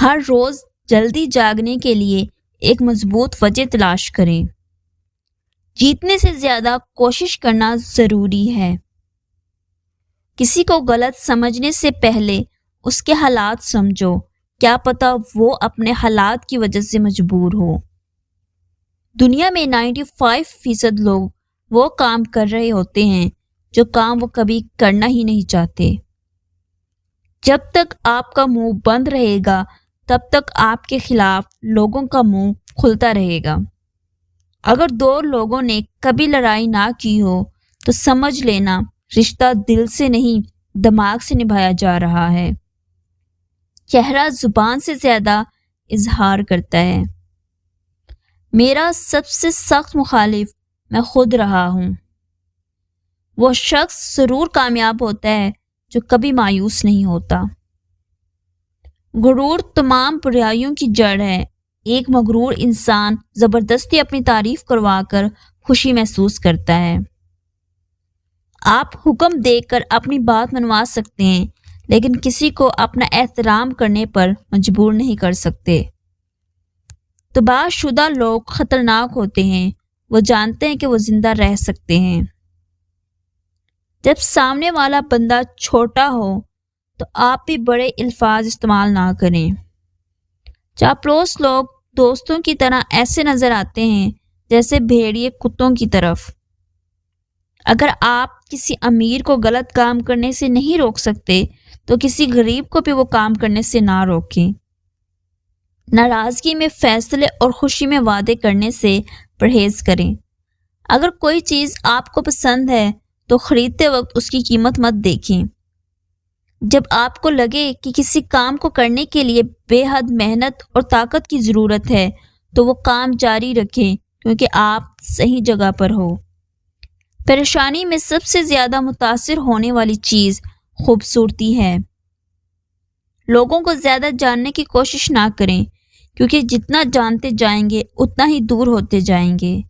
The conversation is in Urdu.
ہر روز جلدی جاگنے کے لیے ایک مضبوط وجہ تلاش کریں۔ جیتنے سے زیادہ کوشش کرنا ضروری ہے۔ کسی کو غلط سمجھنے سے پہلے اس کے حالات سمجھو، کیا پتہ وہ اپنے حالات کی وجہ سے مجبور ہو۔ دنیا میں 95% لوگ وہ کام کر رہے ہوتے ہیں جو کام وہ کبھی کرنا ہی نہیں چاہتے۔ جب تک آپ کا منہ بند رہے گا تب تک آپ کے خلاف لوگوں کا منہ کھلتا رہے گا۔ اگر دو لوگوں نے کبھی لڑائی نہ کی ہو تو سمجھ لینا رشتہ دل سے نہیں دماغ سے نبھایا جا رہا ہے۔ چہرہ زبان سے زیادہ اظہار کرتا ہے۔ میرا سب سے سخت مخالف میں خود رہا ہوں۔ وہ شخص ضرور کامیاب ہوتا ہے جو کبھی مایوس نہیں ہوتا۔ غرور تمام برائیوں کی جڑ ہے۔ ایک مغرور انسان زبردستی اپنی تعریف کروا کر خوشی محسوس کرتا ہے۔ آپ حکم دے کر اپنی بات منوا سکتے ہیں لیکن کسی کو اپنا احترام کرنے پر مجبور نہیں کر سکتے۔ تباہ شدہ لوگ خطرناک ہوتے ہیں، وہ جانتے ہیں کہ وہ زندہ رہ سکتے ہیں۔ جب سامنے والا بندہ چھوٹا ہو تو آپ بھی بڑے الفاظ استعمال نہ کریں۔ چاپلوس لوگ دوستوں کی طرح ایسے نظر آتے ہیں جیسے بھیڑیے کتوں کی طرف۔ اگر آپ کسی امیر کو غلط کام کرنے سے نہیں روک سکتے تو کسی غریب کو بھی وہ کام کرنے سے نہ روکیں۔ ناراضگی میں فیصلے اور خوشی میں وعدے کرنے سے پرہیز کریں۔ اگر کوئی چیز آپ کو پسند ہے تو خریدتے وقت اس کی قیمت مت دیکھیں۔ جب آپ کو لگے کہ کسی کام کو کرنے کے لیے بے حد محنت اور طاقت کی ضرورت ہے تو وہ کام جاری رکھیں کیونکہ آپ صحیح جگہ پر ہو۔ پریشانی میں سب سے زیادہ متاثر ہونے والی چیز خوبصورتی ہے۔ لوگوں کو زیادہ جاننے کی کوشش نہ کریں کیونکہ جتنا جانتے جائیں گے اتنا ہی دور ہوتے جائیں گے۔